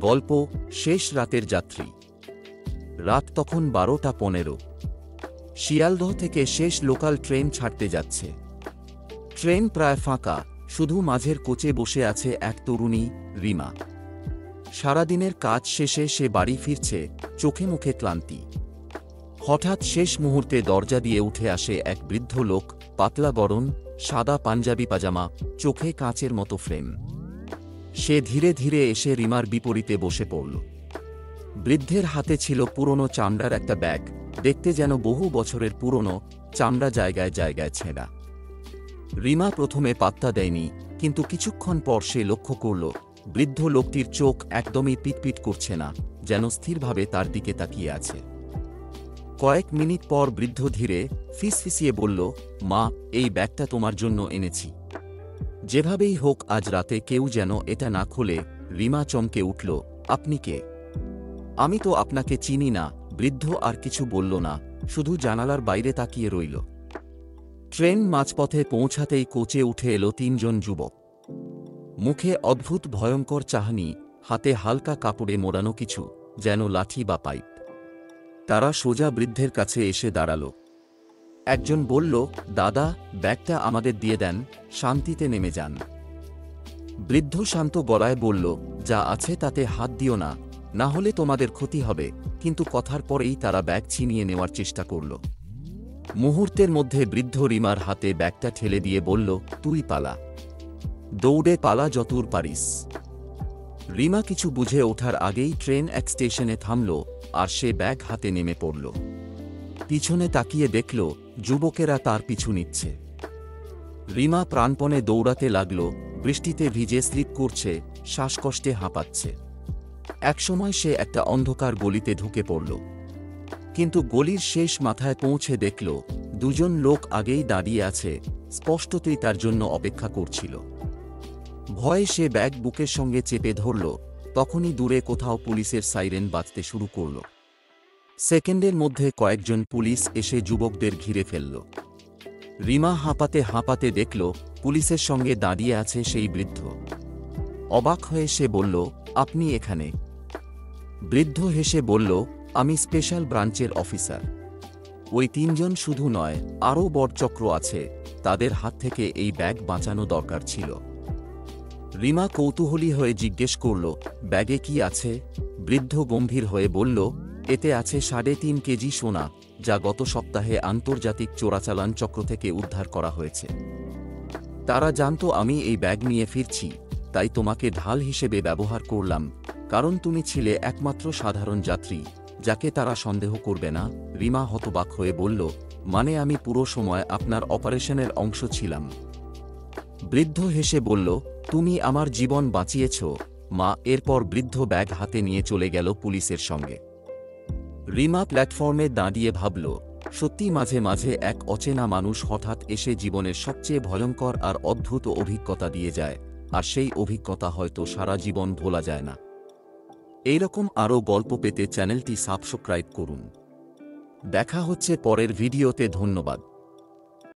গল্প শেষ রাতের যাত্রী। রাত তখন 12:15। শিয়ালদহ থেকে শেষ লোকাল ট্রেন ছাড়তে যাচ্ছে। ট্রেন প্রায় ফাঁকা, শুধু মাঝের কোচে বসে আছে এক তরুণী, রিমা। সারাদিনের কাজ শেষে সে বাড়ি ফিরছে, চোখে মুখে ক্লান্তি। হঠাৎ শেষ মুহূর্তে দরজা দিয়ে উঠে আসে এক বৃদ্ধ লোক, পাতলা গড়ন, সাদা পাঞ্জাবি পাজামা, চোখে কাঁচের মতো ফ্রেম। সে ধীরে ধীরে এসে রিমার বিপরীতে বসে পড়ল। বৃদ্ধের হাতে ছিল পুরনো চামড়ার একটা ব্যাগ, দেখতে যেন বহু বছরের পুরনো, চামড়া জায়গায় জায়গায় ছেঁড়া। রিমা প্রথমে পাত্তা দেয়নি, কিন্তু কিছুক্ষণ পর সে লক্ষ্য করল বৃদ্ধ লোকটির চোখ একদমই পিটপিট করছে না, যেন স্থিরভাবে তার দিকে তাকিয়ে আছে। কয়েক মিনিট পর বৃদ্ধ ধীরে ফিসফিসিয়ে বলল, মা, এই ব্যাগটা তোমার জন্য এনেছি। যেভাবেই হোক আজ রাতে কেউ যেন এটা না খোলে। রিমা চমকে উঠল, আপনি কে? আমি তো আপনাকে চিনি না। বৃদ্ধ আর কিছু বলল না, শুধু জানালার বাইরে তাকিয়ে রইল। ট্রেন মাঝপথে পৌঁছাতেই কোচে উঠে এলো 3 জন যুবক। মুখে অদ্ভুত ভয়ঙ্কর চাহনি, হাতে হালকা কাপড়ে মোড়ানো কিছু, যেন লাঠি বা পাইপ। তারা সোজা বৃদ্ধের কাছে এসে দাঁড়াল। একজন বলল, দাদা, ব্যাগটা আমাদের দিয়ে দেন, শান্তিতে নেমে যান। বৃদ্ধ শান্ত গলায় বলল, যা আছে তাতে হাত দিও না, না হলে তোমাদের ক্ষতি হবে। কিন্তু কথার পরেই তারা ব্যাগ ছিনিয়ে নেওয়ার চেষ্টা করল। মুহূর্তের মধ্যে বৃদ্ধ রিমার হাতে ব্যাগটা ঠেলে দিয়ে বলল, তুই পালা, দৌড়ে পালা যতদূর পারিস। রিমা কিছু বুঝে ওঠার আগেই ট্রেন এক স্টেশনে থামল, আর সে ব্যাগ হাতে নেমে পড়ল। পিছনে তাকিয়ে দেখল যুবকেরা তার পিছু নিচ্ছে। রিমা প্রাণপণে দৌড়াতে লাগল, বৃষ্টিতে ভিজে স্লিপ করছে, শ্বাসকষ্টে হাঁপাচ্ছে। একসময় সে একটা অন্ধকার গলিতে ঢুকে পড়ল, কিন্তু গলির শেষ মাথায় পৌঁছে দেখল 2 জন লোক আগেই দাঁড়িয়ে আছে, স্পষ্টতই তার জন্য অপেক্ষা করছিল। ভয়ে সে ব্যাগ বুকের সঙ্গে চেপে ধরল। তখনই দূরে কোথাও পুলিশের সাইরেন বাজতে শুরু করল। সেকেন্ডের মধ্যে কয়েকজন পুলিশ এসে যুবকদের ঘিরে ফেলল। রিমা হাঁপাতে হাঁপাতে দেখল পুলিশের সঙ্গে দাঁড়িয়ে আছে সেই বৃদ্ধ। অবাক হয়ে সে বলল, আপনি এখানে? বৃদ্ধ হেসে বলল, আমি স্পেশাল ব্রাঞ্চের অফিসার। ওই 3 জন শুধু নয়, আরও বড় চক্র আছে, তাদের হাত থেকে এই ব্যাগ বাঁচানো দরকার ছিল। রিমা কৌতূহলী হয়ে জিজ্ঞেস করল, ব্যাগে কি আছে? বৃদ্ধ গম্ভীর হয়ে বলল, এতে আছে 3.5 কেজি সোনা, যা গত সপ্তাহে আন্তর্জাতিক চোরাচালান চক্র থেকে উদ্ধার করা হয়েছে। তারা জানত আমি এই ব্যাগ নিয়ে ফিরছি, তাই তোমাকে ঢাল হিসেবে ব্যবহার করলাম, কারণ তুমি ছিলে একমাত্র সাধারণ যাত্রী যাকে তারা সন্দেহ করবে না। রিমা হতবাক হয়ে বলল, মানে আমি পুরো সময় আপনার অপারেশনের অংশ ছিলাম? বৃদ্ধ হেসে বলল, তুমি আমার জীবন বাঁচিয়েছ, মা। এরপর বৃদ্ধ ব্যাগ হাতে নিয়ে চলে গেল পুলিশের সঙ্গে। রিমা প্ল্যাটফর্মে দাঁড়িয়ে ভাবল, সত্যি মাঝে মাঝে এক অচেনা মানুষ হঠাৎ এসে জীবনের সবচেয়ে ভয়ঙ্কর আর অদ্ভুত অভিজ্ঞতা দিয়ে যায়, আর সেই অভিজ্ঞতা হয়তো সারা জীবন ভোলা যায় না। এইরকম আরও গল্প পেতে চ্যানেলটি সাবস্ক্রাইব করুন। দেখা হচ্ছে পরের ভিডিওতে। ধন্যবাদ।